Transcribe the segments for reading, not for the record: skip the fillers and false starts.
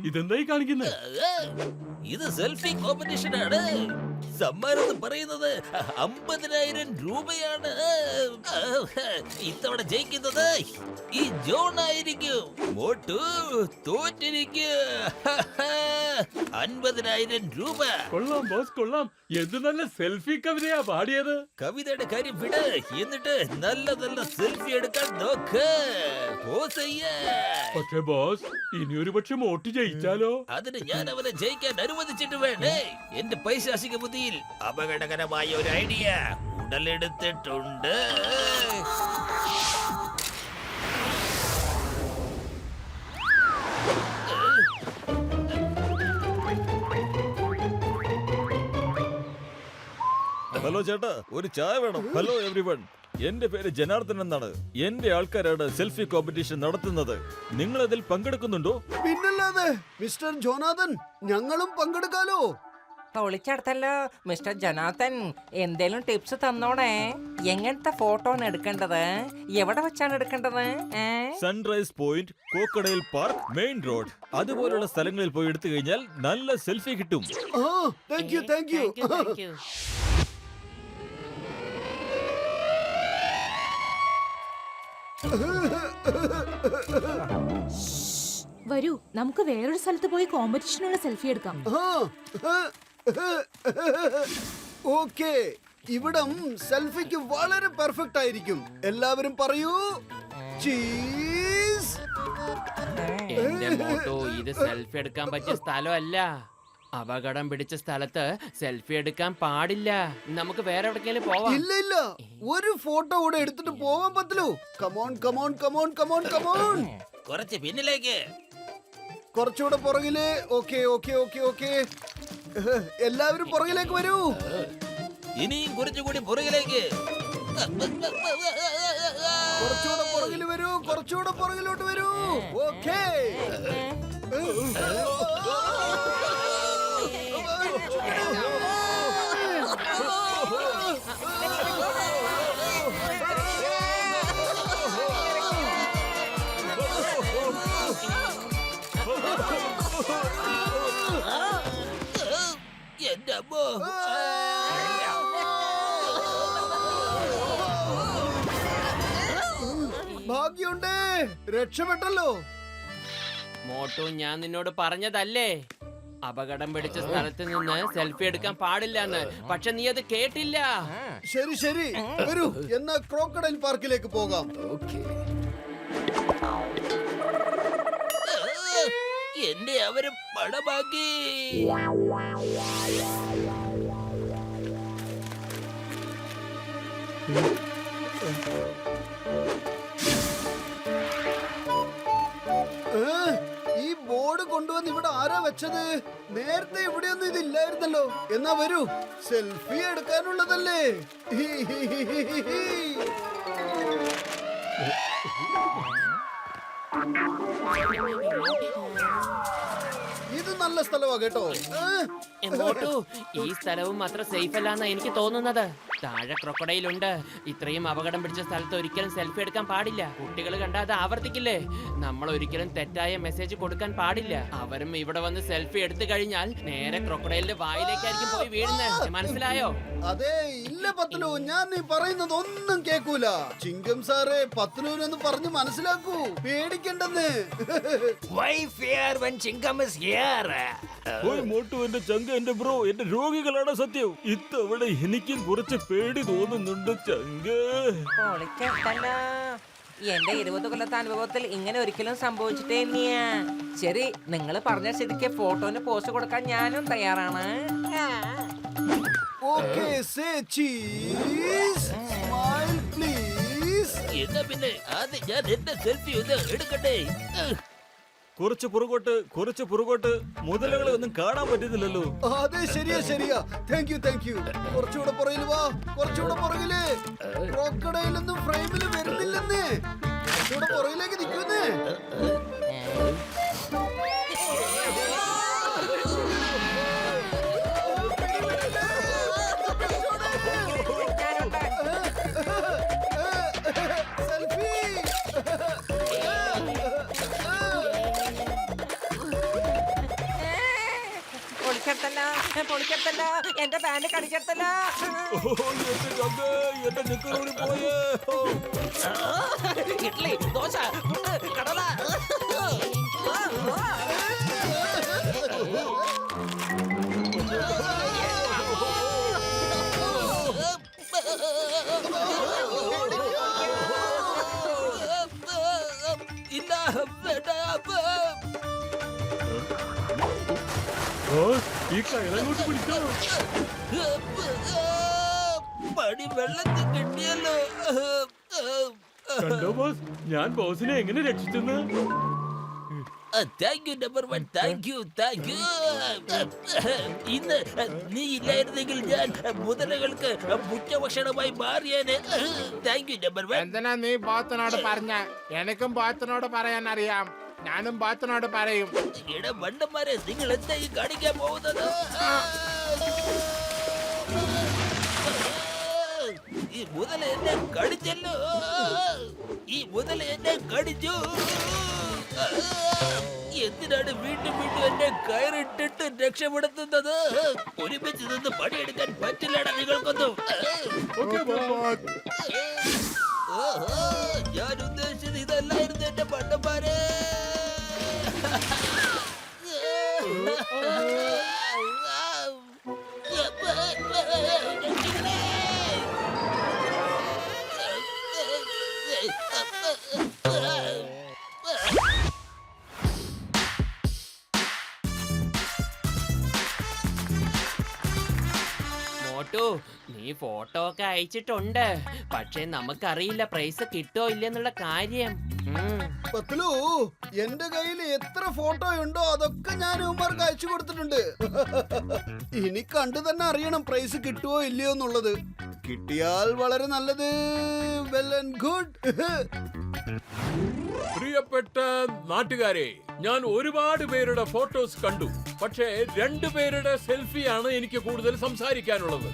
ഇതെന്തായി കാണിക്കുന്നത്? ഇത് selfie competition ആണ്. സമ്മാനം എന്ന് പറയുന്നത് 50,000 രൂപയാണ്. ഇത്തവണ ജയിക്കുന്നത് ഈ ജോൺ ആയിരിക്കും. മോട്ടു തോറ്റിരിക്കും. 50,000 രൂപ. കൊള്ളാം ബോസ്, കൊള്ളാം. എന്ത് നല്ല സെൽഫി കവിതയാ പാടിയത്. കവിതയുടെ കാര്യം വിട്, എന്നിട്ട് നല്ല നല്ല സെൽഫി എടുക്കാൻ നോക്ക്. പക്ഷേ ബോസ്, ഇനിയൊരു പക്ഷെ മോട്ടി ജയിച്ചാലോ? അതിന് ഞാൻ അവനെ ജയിക്കാൻ അനുവദിച്ചിട്ട് വേണ്ടേ? എന്റെ പൈശാചിക ബുദ്ധിയിൽ അപകടകരമായ ഒരു ഐഡിയ ഉടലെടുത്തിട്ടുണ്ട്. ഹലോ ചേട്ടാ, ഒരു ചായ വേണം. ഹലോ എവ്രിവൺ, എന്റെ പേര് ജനാർദ്ദൻ എന്നാണ്. എന്റെ ആൾക്കാരാണ് സെൽഫി കോമ്പറ്റീഷൻ നടത്തുന്നത്. നിങ്ങൾ അതിൽ പങ്കെടുക്കുന്നുണ്ടോ? പിന്നല്ലാതെ മിസ്റ്റർ ജോനാഥൻ, ഞങ്ങളും പങ്കെടുക്കാലോ? പൊളിച്ചെടുത്തല്ലോ മിസ്റ്റർ ജനാർദ്ദൻ. എന്തേലും ടിപ്സ് തന്നോണേ. എങ്ങനത്തെ ഫോട്ടോ ആണ് എടുക്കേണ്ടത്? എവിടെ വെച്ചാണ് എടുക്കേണ്ടത്? Sunrise point, crocodile park, main road അതുപോലുള്ള സ്ഥലങ്ങളിൽ പോയി എടുത്തു കഴിഞ്ഞാൽ നല്ല സെൽഫി കിട്ടും. Thank you, thank you. വരൂ, നമുക്ക് വേറൊരു സ്ഥലത്ത് പോയി കോമ്പറ്റീഷനുള്ള സെൽഫി എടുക്കാം. ഓക്കേ, ഇവിടം സെൽഫിക്ക് വളരെ പെർഫെക്റ്റ് ആയിരിക്കും. എല്ലാവരും പറയൂ ചീസ്. എന്റെ മോട്ടോ, ഇത് സെൽഫി എടുക്കാൻ പറ്റിയ സ്ഥലമല്ല. അപകടം പിടിച്ച സ്ഥലത്ത് സെൽഫി എടുക്കാൻ പാടില്ല. നമുക്ക് വേറെ എവിടേക്കെങ്കിലും പോവാം. ഇല്ല ഇല്ല, ഒരു ഫോട്ടോ കൂടെ എടുത്തിട്ട് പോവാൻ പറ്റുള്ളൂ. Come on come on come on come on come on. കുറച്ച് പിന്നിലേക്ക്, കുറച്ചുകൂടെ പുറകില്. ഓക്കെ ഓക്കെ ഓക്കെ ഓക്കെ, എല്ലാവരും പുറകിലേക്ക് വരൂ. ഇനിയും കുറച്ചുകൂടി പുറകിലേക്ക്. കുറച്ചുകൂടെ പുറകിൽ വരൂ, കുറച്ചുകൂടെ പുറകിലോട്ട് വരൂ. ഓക്കെ, എന്റെ അമ്മോ, ഭാഗ്യമുണ്ട്, രക്ഷപ്പെട്ടല്ലോ. മോട്ടോ, ഞാൻ നിന്നോട് പറഞ്ഞതല്ലേ അപകടം പിടിച്ച സ്ഥലത്ത് നിന്ന് സെൽഫി എടുക്കാൻ പാടില്ലെന്ന്. പക്ഷെ നീ അത് കേട്ടില്ല. ശരി ശരി, വരൂ, എന്നാ ക്രോക്കഡൈൽ പാർക്കിലേക്ക് പോകാം. എന്നെ അവര് പടമാക്കി. ഈ ബോർഡ് കൊണ്ടുവന്ന് ഇവിടെ ആരാ വെച്ചത്? നേരത്തെ ഇവിടെയൊന്നും ഇതില്ലായിരുന്നല്ലോ. എന്നാ വരൂ, സെൽഫി എടുക്കാനുള്ളതല്ലേ. ഇത് നല്ല സ്ഥലമാ കേട്ടോ. മോട്ടു, ഈ സ്ഥലവും അത്ര സേഫ് അല്ലാന്നാ എനിക്ക് തോന്നുന്നത്. താഴെ ക്രൊക്കഡൈലുണ്ട്. ഇത്രയും അപകടം പിടിച്ച സ്ഥലത്ത് ഒരിക്കലും സെൽഫി എടുക്കാൻ പാടില്ല. കുട്ടികൾ കണ്ടാൽ അത് ആവർത്തിക്കില്ലേ? നമ്മൾ ഒരിക്കലും തെറ്റായ മെസ്സേജ് കൊടുക്കാൻ പാടില്ല. അവരും ഇവിടെ വന്ന് സെൽഫി എടുത്തു കഴിഞ്ഞാൽ നേരെ ക്രൊക്കഡൈലിന്റെ വായിലേക്കായിരിക്കും പോയി വീഴുന്നത്. മനസ്സിലായോ? അതെ, ഇല്ല പത്ലു, ഞാൻ നീ പറയുന്നത് ഒന്നും കേക്കൂല. ചിങ്കം സാറേ, പത്ലുവിനൊന്ന് പറഞ്ഞു മനസ്സിലാക്കൂ, പേടിക്കണ്ടെന്ന്. മോട്ടു, എന്റെ ചങ്ക, എന്റെ ബ്രോ, എന്റെ രോഗികളാണ് സത്യം. ഇത്തവണ എനിക്കും കുറച്ച് പേടി തോന്നുന്നുണ്ട് ചങ്ക. പൊളിച്ചെടുത്തല്ലോ. എന്റെ 20 കൊല്ലത്തെ അനുഭവത്തിൽ ഇങ്ങനെ ഒരിക്കലും സംഭവിച്ചിട്ടേ ഇല്ല. ശരി, നിങ്ങൾ പറഞ്ഞ സ്ഥിതിക്ക് ഫോട്ടോന് പോസ്റ്റ് കൊടുക്കാൻ ഞാനും തയ്യാറാണ്. Okay, say cheese. Smile please. എന്നാ പിന്നെ ആദ്യം ഞാൻ എന്റെ സെൽഫി ഒന്ന് എടുക്കട്ടെ. കുറച്ച് പുറകോട്ട് മുതലുകളെ ഒന്നും കാണാൻ പറ്റുന്നില്ലല്ലോ. അതെ, ശരിയാ ശരിയാ. Thank you thank U. കുറച്ചുകൂടെ പുറകിൽ വാ, കുറച്ചുകൂടെ പുറകില്. ക്രോക്കഡൈലൊന്നും ഫ്രെയിമിൽ വരുന്നില്ലെന്ന്. കുറച്ചുകൂടെ പുറകിലേക്ക് നിൽക്കുന്നേ. പൊളിച്ചെടുത്തല്ല, എന്റെ പാന്റ് കടിച്ചെടുത്തല്ല. ഇഡ്ലി, ദോശ, പുട്ട്, കടല. ഇല്ല, വേണ്ട. ഓ, ഈ കയറങ്ങോട്ട് പിടിച്ചോ. പണി വെള്ളത്തിൽ കിട്ടിയല്ലോ. കണ്ടോ ബോസ്, ഞാൻ ബോസിനെ എങ്ങനെ രക്ഷിച്ചെന്ന്. Thank you number 1, thank you, thank you. ഇന്ന് നീ ഇല്ലായിരുന്നെങ്കിൽ ഞാൻ മുതലകൾക്ക് മുഖ്യഭക്ഷണമായി മാറിയേനെ. Thank you number 1. എന്തിനാ നീ ബാത്തനോട് പറഞ്ഞ? എനിക്കും ബാത്തനോട് പറയാൻ അറിയാം. ഞാനും ബാത്തനോട് പറയും. എടാ മണ്ടന്മാരെ, നിങ്ങൾ എന്താ ഈ കാണിക്കാൻ പോകുന്നത്? ഈ മുതല എന്നെ കടിച്ചല്ലോ. ഈ മുതല എന്നെ കടിച്ചു. എന്തിനാണ് വീണ്ടും വീണ്ടും എന്നെ കയറിട്ടിട്ട് രക്ഷപ്പെടുത്തുന്നത്? ഒരുമിച്ച് നിന്ന് പണിയെടുക്കാൻ പറ്റില്ലടാ നിങ്ങൾക്കൊന്നും. Okay boss. ഞാൻ ഉദ്ദേശിച്ചത് ഇതല്ലായിരുന്നു എന്റെ പണ്ടന്മാരെ. മോട്ടു, നീ ഫോട്ടോ ഒക്കെ അയച്ചിട്ടുണ്ട്. പക്ഷെ നമുക്കറിയില്ല പ്രൈസ് കിട്ടോ ഇല്ലെന്നുള്ള കാര്യം. പത്ലു, എന്റെ കയ്യിൽ എത്ര ഫോട്ടോ ഉണ്ടോ അതൊക്കെ ഞാൻ ഉമ്മർക്ക് അയച്ചു കൊടുത്തിട്ടുണ്ട്. ഇനി കണ്ടു തന്നെ അറിയണം പ്രൈസ് കിട്ടുവോ ഇല്ലയോ എന്നുള്ളത്. കിട്ടിയാൽ വളരെ നല്ലത്. Well and good. പ്രിയപ്പെട്ട നാട്ടുകാരെ, ഞാൻ ഒരുപാട് പേരുടെ ഫോട്ടോസ് കണ്ടു. പക്ഷേ 2 പേരുടെ സെൽഫിയാണ് എനിക്ക് കൂടുതൽ സംസാരിക്കാനുള്ളത്.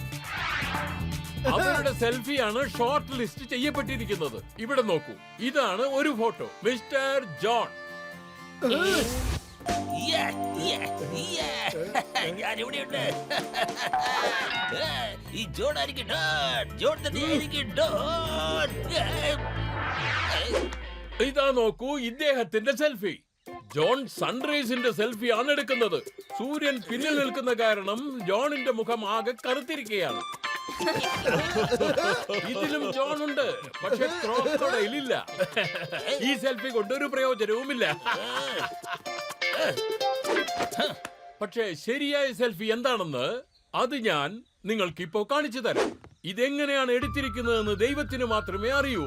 അവരുടെ സെൽഫിയാണ് ഷോർട്ട് ലിസ്റ്റ് ചെയ്യപ്പെട്ടിരിക്കുന്നത്. ഇവിടെ നോക്കൂ, ഇതാണ് ഒരു ഫോട്ടോ. Mister John. ഞാനിവിടെയുണ്ട്. ഈ ജോൺ ആയിരിക്കും ഡോൺ. ജോൺ തന്നെ ആയിരിക്കും ഡോൺ. ഇതാ നോക്കൂ, ഇദ്ദേഹത്തിന്റെ സെൽഫി. ജോൺ സൺറൈസിന്റെ സെൽഫിയാണ് എടുക്കുന്നത്. സൂര്യൻ പിന്നിൽ നിൽക്കുന്ന കാരണം ജോണിന്റെ മുഖം ആകെ കറുത്തിരിക്കുകയാണ്. ഇതിലും ജോൺ ഉണ്ട്, പക്ഷെ ക്രോക്കോഡൈൽ ഇല്ല. ഈ സെൽഫി കൊണ്ട് ഒരു പ്രയോജനവുമില്ല. പക്ഷേ ശരിയായ സെൽഫി എന്താണെന്ന് അത് ഞാൻ നിങ്ങൾക്ക് ഇപ്പോ കാണിച്ചു തരാം. ഇതെങ്ങനെയാണ് എടുത്തിരിക്കുന്നതെന്ന് ദൈവത്തിന് മാത്രമേ അറിയൂ.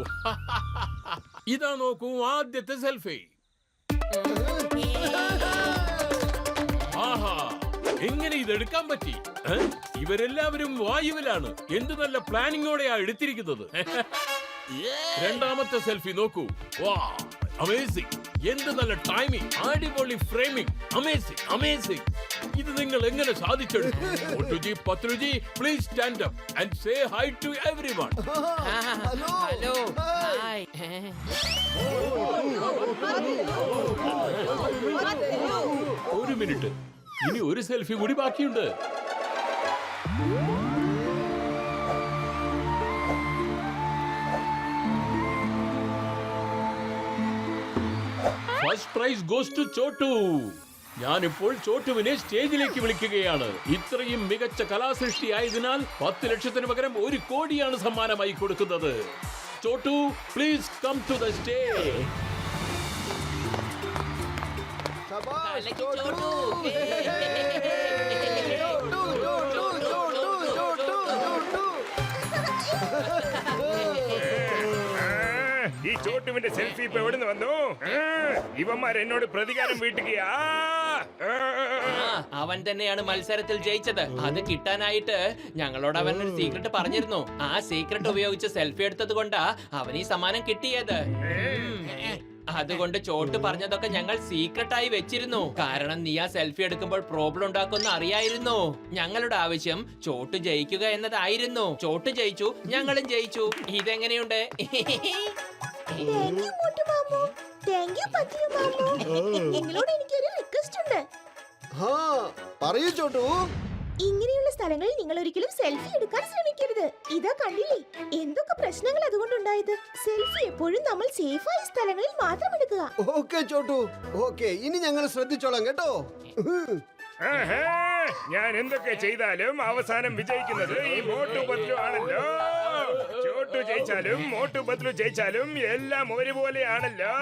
ഇതാ നോക്കൂ, ആദ്യത്തെ സെൽഫി. ആഹാ, എങ്ങനെ ഇതെടുക്കാൻ പറ്റി? ഇവരെല്ലാവരും വായുവിലാണ്. എന്ത് നല്ല പ്ലാനിങ്ങോടെയാ എടുത്തിരിക്കുന്നത്. രണ്ടാമത്തെ സെൽഫി നോക്കൂ. വാ, അമേസിംഗ്. എന്ത് നല്ല ടൈമിംഗ്, അടിപൊളി ഫ്രെയിമിംഗ്. Amazing, amazing. ഇത് നിങ്ങൾ എങ്ങനെ സാധിച്ചെടുത്തു? ഒട്ടുജി, പത്രുജി, please stand up and say hi to everyone. Hello, hi. ഒരു മിനിറ്റ്, ഇനി ഒരു സെൽഫി കൂടി ബാക്കിയുണ്ട്. First prize goes to Chhotu. ഞാനിപ്പോൾ ചോട്ടുവിനെ സ്റ്റേജിലേക്ക് വിളിക്കുകയാണ്. ഇത്രയും മികച്ച കലാസൃഷ്ടി ആയതിനാൽ 10 ലക്ഷത്തിന് പകരം 1 കോടിയാണ് സമ്മാനമായി കൊടുക്കുന്നത്. Chhotu, please come to the stage. ശബാഷ്, കലക്കി ചോട്ടു. ചോട്ടു. ചോട്ടു, ചോട്ടു, ചോട്ടു, ചോട്ടു, ചോട്ടു. ഈ ചോട്ടുവിന്റെ സെൽഫി ഇപ്പൊ എവിടുന്ന് വന്നു? ഇവന്മാർ എന്നോട് പ്രതികാരം വീട്ടുകയാ. അവൻ തന്നെയാണ് മത്സരത്തിൽ ജയിച്ചത്. അത് കിട്ടാനായിട്ട് ഞങ്ങളോട് അവൻ ഒരു സീക്രട്ട് പറഞ്ഞിരുന്നു. ആ സീക്രട്ട് ഉപയോഗിച്ച് സെൽഫി എടുത്തത് കൊണ്ടാ അവൻ ഈ സമ്മാനം കിട്ടിയത്. അതുകൊണ്ട് ചോട്ട് പറഞ്ഞതൊക്കെ ഞങ്ങൾ സീക്രട്ടായി വെച്ചിരുന്നു. കാരണം നീ ആ സെൽഫി എടുക്കുമ്പോൾ പ്രോബ്ലം ഉണ്ടാക്കുമെന്ന് അറിയായിരുന്നു. ഞങ്ങളുടെ ആവശ്യം ചോട്ട് ജയിക്കുക എന്നതായിരുന്നു. ചോട്ട് ജയിച്ചു, ഞങ്ങളും ജയിച്ചു. ഇതെങ്ങനെയുണ്ട്? നിങ്ങളോട് എനിക്കൊരു റിക്വസ്റ്റ് ഉണ്ട്. പറയൂ ചോട്ടു. ഇങ്ങനെയുള്ള സ്ഥലങ്ങളിൽ നിങ്ങൾ ഒരിക്കലും സെൽഫി എടുക്കാൻ ശ്രമിക്കരുത്. ഇതാ കണ്ടില്ലേ എന്തൊക്കെ പ്രശ്നങ്ങൾ അതുകൊണ്ടുണ്ടായത്. സെൽഫി എപ്പോഴും നമ്മൾ സേഫായ സ്ഥലങ്ങളിൽ മാത്രം എടുക്കുക. ഓക്കെ ചോട്ടു, ഓക്കെ, ഇനി ഞങ്ങൾ ശ്രദ്ധിച്ചോളാം കേട്ടോ. ആഹാ, ഞാൻ എന്തൊക്കെ ചെയ്താലും അവസാനം വിജയിക്കുന്നത് ഈ മോട്ടു പത്ലു ആണല്ലോ. ചോട്ടു ജയിച്ചാലും മോട്ടു പത്ലു ജയിച്ചാലും എല്ലാം ഒരുപോലെയാണല്ലോ.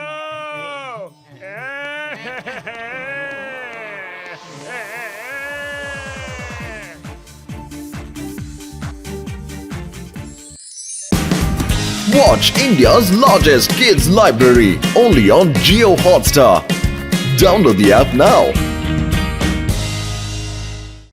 Watch India's largest kids library only on Jio Hotstar. Download the app now.